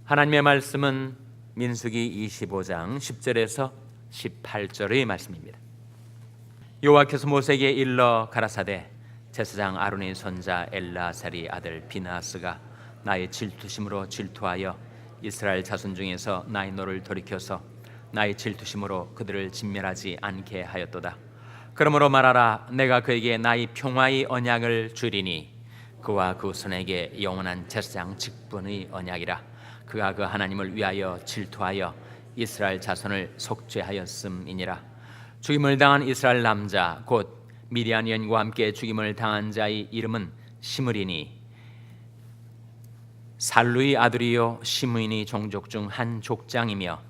하나님의 말씀은 민수기 25장 10절에서 18절의 말씀입니다. 여호와께서 모세에게 일러 가라사대 제사장 아론의 손자 엘르아살의 아들 비느하스가 나의 질투심으로 질투하여 이스라엘 자손 중에서 나의 노를 돌이켜서 나의 질투심으로 그들을 진멸하지 않게 하였도다. 그러므로 말하라. 내가 그에게 나의 평화의 언약을 주리니 그와 그 손에게 영원한 제사장 직분의 언약이라. 그가 그 하나님을 위하여 질투하여 이스라엘 자손을 속죄하였음이니라. 죽임을 당한 이스라엘 남자 곧 미디안 여인과 함께 죽임을 당한 자의 이름은 시므리니 살루의 아들이요 시므이니 종족 중 한 족장이며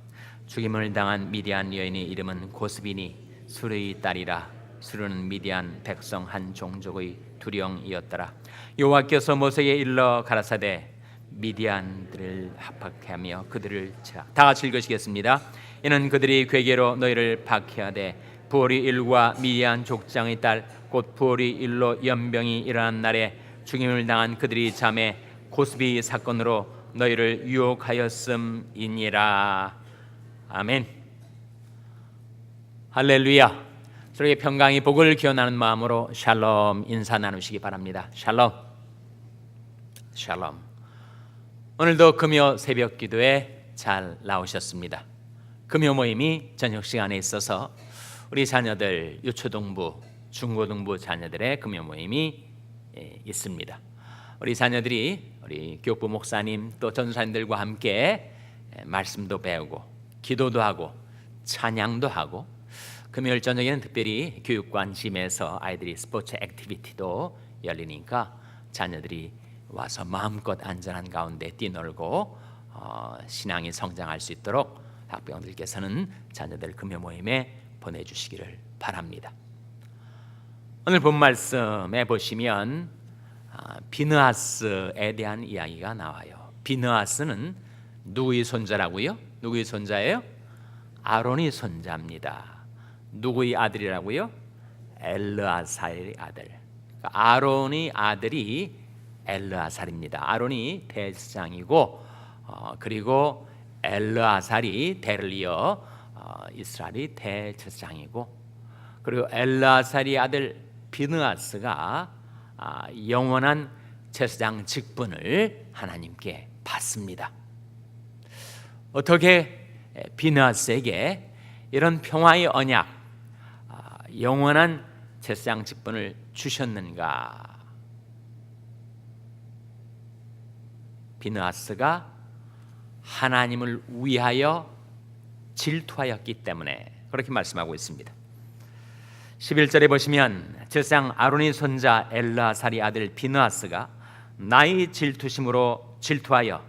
죽임을 당한 미디안 여인의 이름은 고스비니 수르의 딸이라. 수르는 미디안 백성 한 종족의 두령이었더라. 여호와께서 모세에게 일러 가라사대 미디안들을 합박하며 그들을 다 같이 읽으시겠습니다. 이는 그들이 괴계로 너희를 박해하되 부올이 일과 미디안 족장의 딸 곧 부올이 일로 연병이 일어난 날에 죽임을 당한 그들이 자매 고스비 사건으로 너희를 유혹하였음이니라. 아멘. 할렐루야. 서로의 평강이 복을 기원하는 마음으로 샬롬 인사 나누시기 바랍니다. 샬롬. 샬롬. 오늘도 금요 새벽 기도에 잘 나오셨습니다. 금요 모임이 저녁 시간에 있어서 우리 자녀들 유초등부, 중고등부 자녀들의 금요 모임이 있습니다. 우리 자녀들이 우리 교육부 목사님 또 전사님들과 함께 말씀도 배우고 기도도 하고 찬양도 하고 금요일 저녁에는 특별히 교육관심에서 아이들이 스포츠 액티비티도 열리니까 자녀들이 와서 마음껏 안전한 가운데 뛰놀고 신앙이 성장할 수 있도록 학부형들께서는 자녀들 금요 모임에 보내주시기를 바랍니다. 오늘 본 말씀에 보시면 비느하스에 대한 이야기가 나와요. 비느하스는 누구의 손자라고요? 누구의 손자예요? 아론의 손자입니다. 누구의 아들이라고요? 엘르아살의 아들. 그러니까 아론의 아들이 엘르아살입니다. 아론이 대제사장이고 그리고 엘르아살이 대를 이어 이스라엘이 대제사장이고 그리고 엘르아살의 아들 비느하스가 영원한 제사장 직분을 하나님께 받습니다. 어떻게 비느하스에게 이런 평화의 언약, 영원한 제사장 직분을 주셨는가? 비느하스가 하나님을 위하여 질투하였기 때문에 그렇게 말씀하고 있습니다. 11절에 보시면 제사장 아론의 손자 엘르아살의 아들 비느하스가 나의 질투심으로 질투하여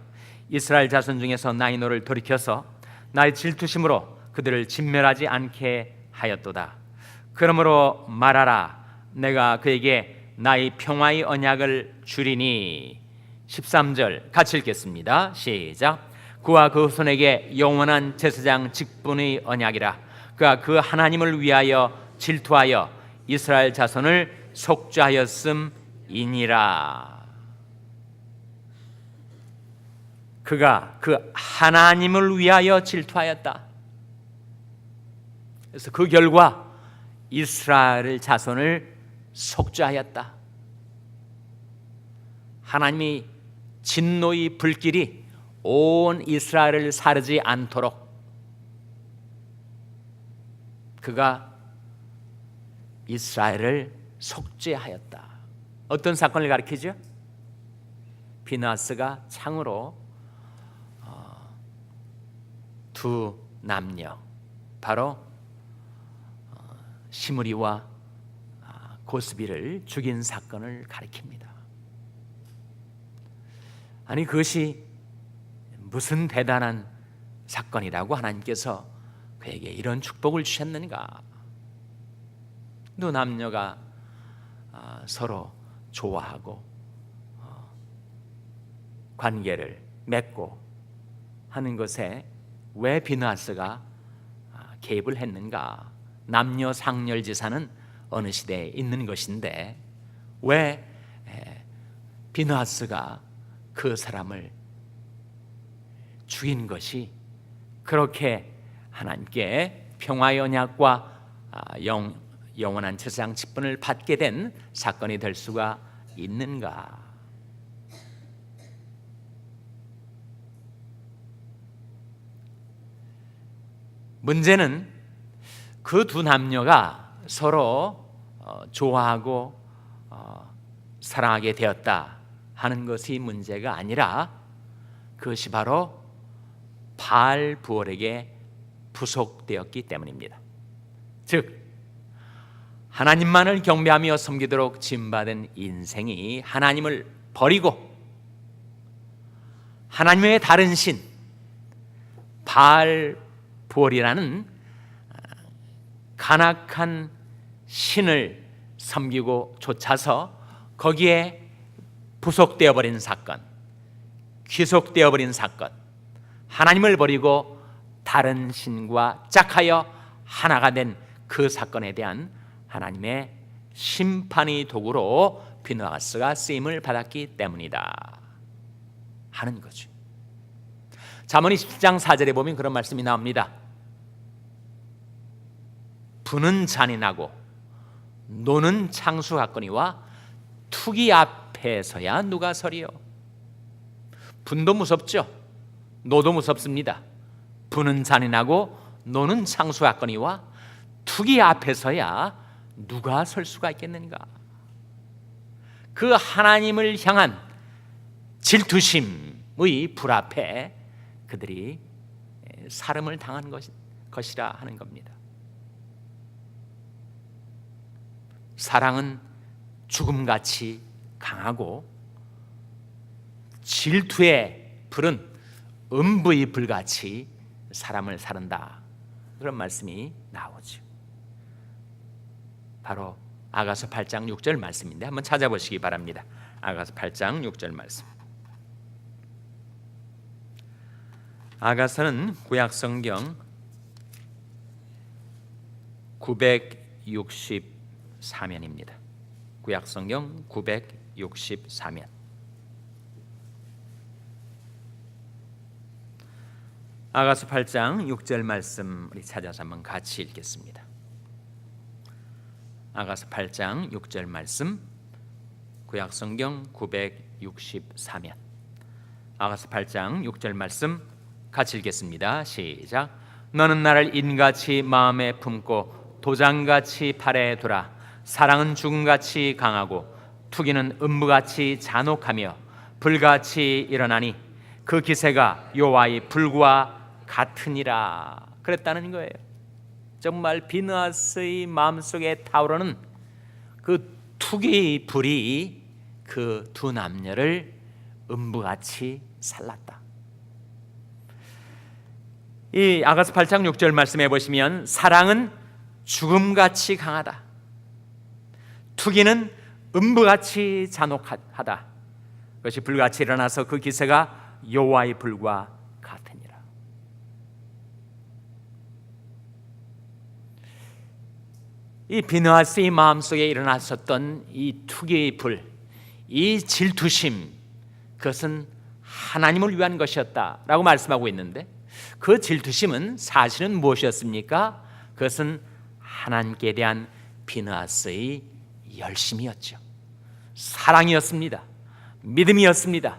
이스라엘 자손 중에서 나의 노를 돌이켜서 나의 질투심으로 그들을 진멸하지 않게 하였도다. 그러므로 말하라. 내가 그에게 나의 평화의 언약을 주리니. 13절 같이 읽겠습니다. 시작. 그와 그 손에게 영원한 제사장 직분의 언약이라. 그가 그 하나님을 위하여 질투하여 이스라엘 자손을 속죄하였음이니라. 그가 그 하나님을 위하여 질투하였다. 그래서 그 결과 이스라엘 자손을 속죄하였다. 하나님이 진노의 불길이 온 이스라엘을 사르지 않도록 그가 이스라엘을 속죄하였다. 어떤 사건을 가리키죠? 비느하스가 창으로 두 남녀 바로 시므리와 고스비를 죽인 사건을 가리킵니다. 아니 그것이 무슨 대단한 사건이라고 하나님께서 그에게 이런 축복을 주셨는가? 두 남녀가 서로 좋아하고 관계를 맺고 하는 것에 왜 비느하스가 개입을 했는가? 남녀 상렬지사는 어느 시대에 있는 것인데 왜 비느하스가 그 사람을 죽인 것이 그렇게 하나님께 평화의 언약과 영원한 제사장 직분을 받게 된 사건이 될 수가 있는가? 문제는 그 두 남녀가 서로 좋아하고 사랑하게 되었다 하는 것이 문제가 아니라 그것이 바로 바알 부올에게 부속되었기 때문입니다. 즉 하나님만을 경배하며 섬기도록 지음받은 인생이 하나님을 버리고 하나님의 다른 신 바알 부올이라는 간악한 신을 섬기고 쫓아서 거기에 부속되어 버린 사건, 귀속되어 버린 사건, 하나님을 버리고 다른 신과 짝하여 하나가 된 그 사건에 대한 하나님의 심판의 도구로 비느하스가 쓰임을 받았기 때문이다 하는 거죠. 잠언 27장 4절에 보면 그런 말씀이 나옵니다. 분은 잔인하고 노는 창수 같거니와 투기 앞에서야 누가 서리요. 분도 무섭죠. 노도 무섭습니다. 분은 잔인하고 노는 창수 같거니와 투기 앞에서야 누가 설 수가 있겠는가? 그 하나님을 향한 질투심의 불 앞에 그들이 사름을 당한 것이라 하는 겁니다. 사랑은 죽음같이 강하고 질투의 불은 음부의 불같이 사람을 사른다, 그런 말씀이 나오죠. 바로 아가서 8장 6절 말씀인데 한번 찾아보시기 바랍니다. 아가서 8장 6절 말씀. 아가서는 구약성경 964면입니다. 구약성경 964면. 아가서 8장 6절 말씀 우리 찾아서 한번 같이 읽겠습니다. 아가서 8장 6절 말씀, 구약성경 964면. 아가서 8장 6절 말씀 같이 읽겠습니다. 시작. 너는 나를 인같이 마음에 품고 도장같이 팔에 두라. 사랑은 죽음같이 강하고 투기는 음부같이 잔혹하며 불같이 일어나니 그 기세가 여호와의 불과 같으니라. 그랬다는 거예요. 정말 비느하스의 마음속에 타오르는 그 투기의 불이 그 두 남녀를 음부같이 살랐다. 이 아가서 8장 6절 말씀해 보시면 사랑은 죽음같이 강하다, 투기는 음부같이 잔혹하다. 그것이 불같이 일어나서 그 기세가 여호와의 불과 같으니라. 이 비느하스의 마음속에 일어났었던 이 투기의 불, 이 질투심, 그것은 하나님을 위한 것이었다라고 말씀하고 있는데 그 질투심은 사실은 무엇이었습니까? 그것은 하나님께 대한 비느하스의 열심이었죠. 사랑이었습니다. 믿음이었습니다.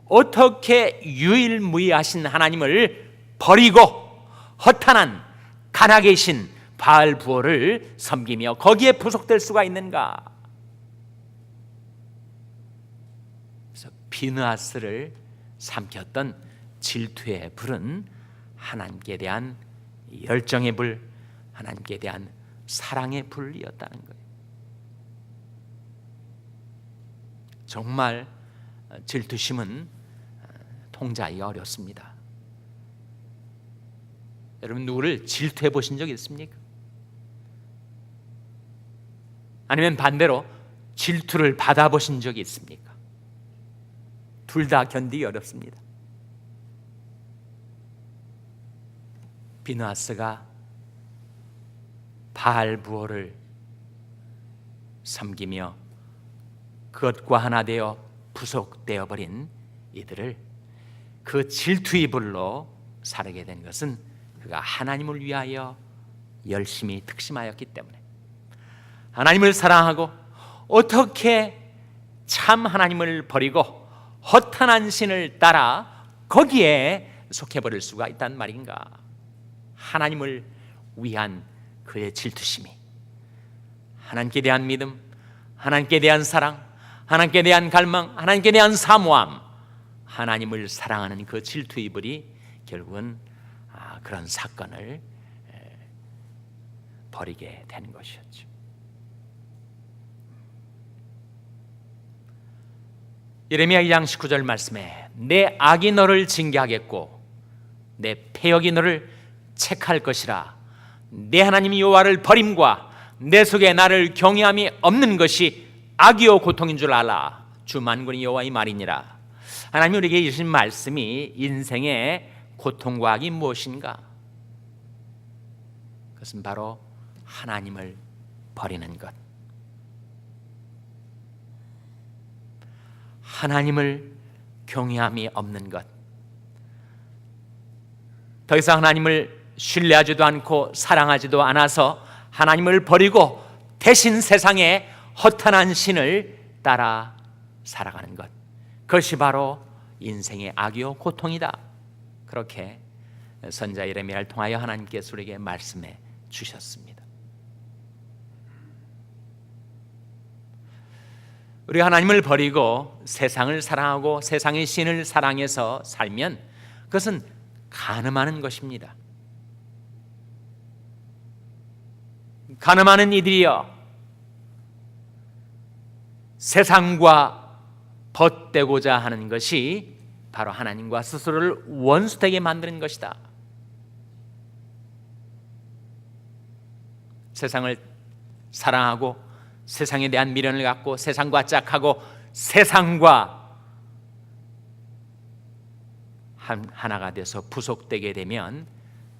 어떻게 유일무이하신 하나님을 버리고 허탄한 가나계신 바알 부올을 섬기며 거기에 부속될 수가 있는가? 그래서 비느하스를 삼켰던 질투의 불은 하나님께 대한 열정의 불, 하나님께 대한 사랑의 불이었다는 거예요. 정말 질투심은 통제하기가 어렵습니다. 여러분 누구를 질투해 보신 적 있습니까? 아니면 반대로 질투를 받아보신 적이 있습니까? 둘 다 견디기 어렵습니다. 비느하스가 바알 부올을 섬기며 그것과 하나 되어 부속되어 버린 이들을 그 질투의 불로 살게 된 것은 그가 하나님을 위하여 열심히 특심하였기 때문에, 하나님을 사랑하고 어떻게 참 하나님을 버리고 허탄한 신을 따라 거기에 속해버릴 수가 있단 말인가. 하나님을 위한 그의 질투심이, 하나님께 대한 믿음, 하나님께 대한 사랑, 하나님께 대한 갈망, 하나님께 대한 사모함, 하나님을 사랑하는 그 질투의 불이 결국은 그런 사건을 벌이게 되는 것이었죠. 예레미야 2장 19절 말씀에 내 악이 너를 징계하겠고 내 패역이 너를 책할 것이라. 내 하나님 여호와를 버림과 내 속에 나를 경외함이 없는 것이 악이요 고통인 줄 알라. 주 만군의 여호와의 말이니라. 하나님이 우리에게 주신 말씀이 인생의 고통과 악이 무엇인가? 그것은 바로 하나님을 버리는 것, 하나님을 경외함이 없는 것, 더 이상 하나님을 신뢰하지도 않고 사랑하지도 않아서 하나님을 버리고 대신 세상의 허탄한 신을 따라 살아가는 것, 그것이 바로 인생의 악이요 고통이다. 그렇게 선지자 예레미야를 통하여 하나님께서 우리에게 말씀해 주셨습니다. 우리가 하나님을 버리고 세상을 사랑하고 세상의 신을 사랑해서 살면 그것은 간음하는 것입니다. 간음하는 이들이여, 세상과 벗되고자 하는 것이 바로 하나님과 스스로를 원수되게 만드는 것이다. 세상을 사랑하고 세상에 대한 미련을 갖고 세상과 짝하고 세상과 하나가 돼서 부속되게 되면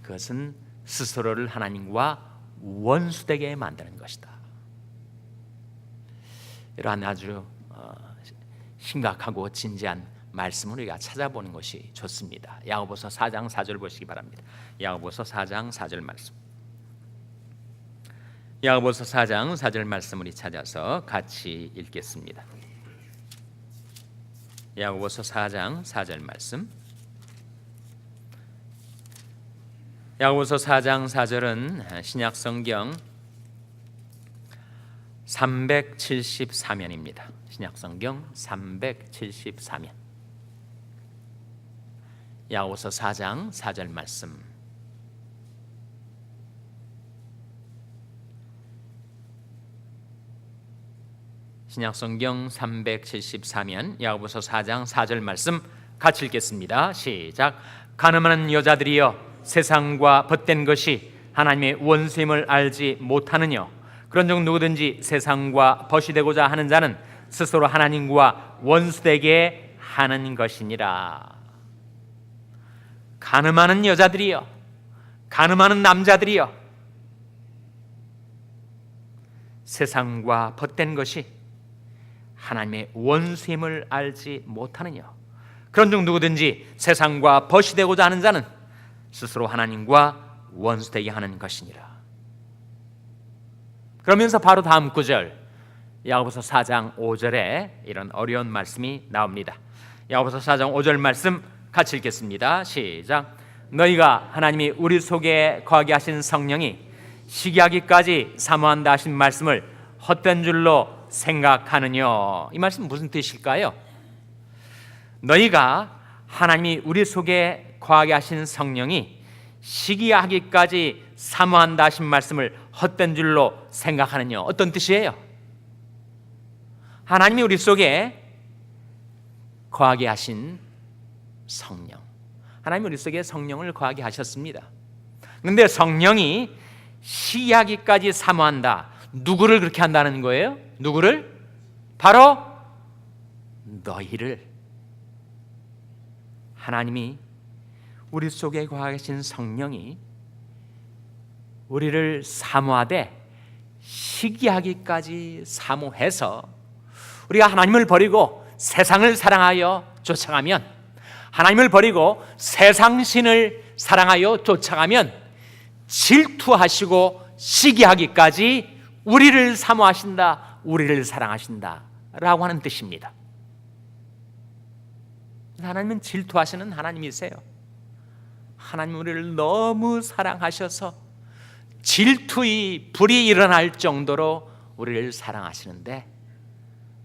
그것은 스스로를 하나님과 원수되게 만드는 것이다. 이러한 아주 심각하고 진지한 말씀을 우리가 찾아보는 것이 좋습니다. 야고보서 4장 4절 보시기 바랍니다. 야고보서 4장 4절 말씀. 야고보서 4장 4절 말씀 우리 찾아서 같이 읽겠습니다. 야고보서 4장 4절 말씀. 야고보서 4장 4절은 신약 성경 374면입니다. 신약 성경 374면. 야고보서 4장 4절 말씀. 신약 성경 374면 야고보서 4장 4절 말씀 같이 읽겠습니다. 시작. 간음하는 여자들이여, 세상과 벗된 것이 하나님의 원수임을 알지 못하느뇨. 그런즉 누구든지 세상과 벗이 되고자 하는 자는 스스로 하나님과 원수되게 하는 것이니라. 간음하는 여자들이여, 간음하는 남자들이여, 세상과 벗된 것이 하나님의 원수임을 알지 못하느냐. 그런즉 누구든지 세상과 벗이 되고자 하는 자는 스스로 하나님과 원수되게 하는 것이니라. 그러면서 바로 다음 구절 야고보서 4장 5절에 이런 어려운 말씀이 나옵니다. 야고보서 4장 5절 말씀 같이 읽겠습니다. 시작. 너희가 하나님이 우리 속에 거하게 하신 성령이 시기하기까지 사모한다 하신 말씀을 헛된 줄로 생각하느뇨. 이 말씀 무슨 뜻일까요? 너희가 하나님이 우리 속에 거하게 하신 성령이 시기하기까지 사모한다 하신 말씀을 헛된 줄로 생각하느뇨. 어떤 뜻이에요? 하나님이 우리 속에 거하게 하신 성령, 하나님이 우리 속에 성령을 거하게 하셨습니다. 그런데 성령이 시기하기까지 사모한다. 누구를 그렇게 한다는 거예요? 누구를? 바로 너희를. 하나님이 우리 속에 거하신 성령이 우리를 사모하되 시기하기까지 사모해서 우리가 하나님을 버리고 세상을 사랑하여 쫓아가면 하나님을 버리고 세상 신을 사랑하여 쫓아가면 질투하시고 시기하기까지 우리를 사모하신다, 우리를 사랑하신다 라고 하는 뜻입니다. 하나님은 질투하시는 하나님이세요. 하나님 우리를 너무 사랑하셔서 질투의 불이 일어날 정도로 우리를 사랑하시는데,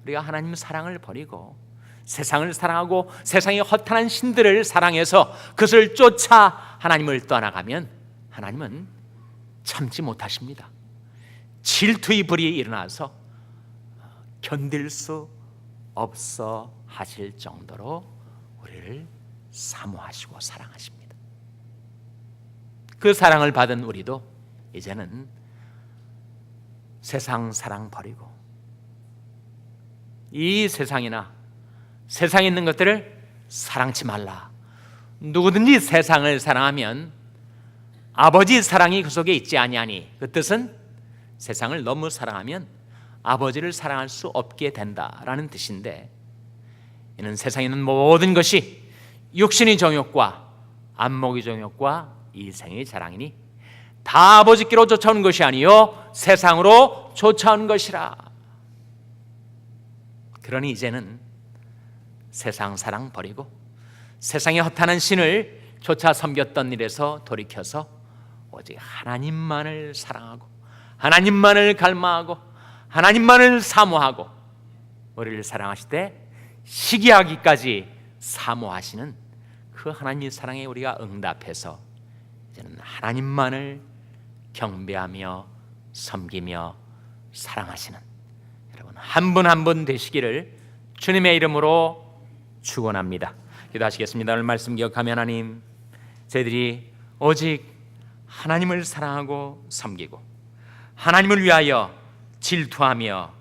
우리가 하나님 사랑을 버리고 세상을 사랑하고 세상의 허탄한 신들을 사랑해서 그것을 쫓아 하나님을 떠나가면 하나님은 참지 못하십니다. 질투의 불이 일어나서 견딜 수 없어 하실 정도로 우리를 사모하시고 사랑하십니다. 그 사랑을 받은 우리도 이제는 세상 사랑 버리고 이 세상이나 세상에 있는 것들을 사랑치 말라. 누구든지 세상을 사랑하면 아버지 사랑이 그 속에 있지 아니하니, 그 뜻은 세상을 너무 사랑하면 아버지를 사랑할 수 없게 된다라는 뜻인데, 이는 세상에 있는 모든 것이 육신의 정욕과 안목의 정욕과 이생의 자랑이니 다 아버지께로 쫓아오는 것이 아니요 세상으로 쫓아오는 것이라. 그러니 이제는 세상 사랑 버리고 세상의 허탄한 신을 쫓아 섬겼던 일에서 돌이켜서 오직 하나님만을 사랑하고 하나님만을 갈망하고 하나님만을 사모하고, 우리를 사랑하시되 시기하기까지 사모하시는 그 하나님의 사랑에 우리가 응답해서 이제는 하나님만을 경배하며 섬기며 사랑하시는 여러분 한 분 한 분 되시기를 주님의 이름으로 축원합니다. 기도하시겠습니다. 오늘 말씀 기억하며 하나님, 저희들이 오직 하나님을 사랑하고 섬기고 하나님을 위하여 질투하며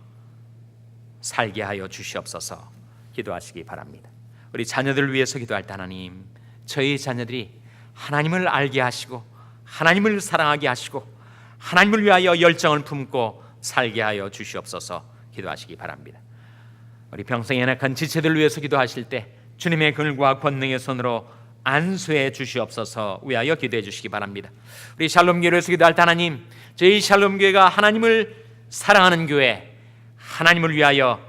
살게 하여 주시옵소서 기도하시기 바랍니다. 우리 자녀들을 위해서 기도할 때 하나님, 저희 자녀들이 하나님을 알게 하시고 하나님을 사랑하게 하시고 하나님을 위하여 열정을 품고 살게 하여 주시옵소서 기도하시기 바랍니다. 우리 평생에 연약한 지체들을 위해서 기도하실 때 주님의 긍휼과 권능의 손으로 안수해 주시옵소서 위하여 기도해 주시기 바랍니다. 우리 샬롬교회에서 기도할 때 하나님, 저희 샬롬교회가 하나님을 사랑하는 교회, 하나님을 위하여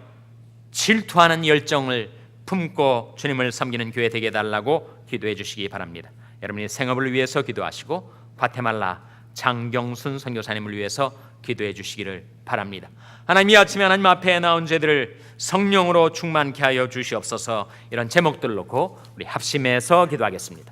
질투하는 열정을 품고 주님을 섬기는 교회 되게 해달라고 기도해 주시기 바랍니다. 여러분의 생업을 위해서 기도하시고 과테말라 장경순 선교사님을 위해서 기도해 주시기를 바랍니다. 하나님, 이 아침에 하나님 앞에 나온 저희들을 성령으로 충만케 하여 주시옵소서. 이런 제목들 놓고 우리 합심해서 기도하겠습니다.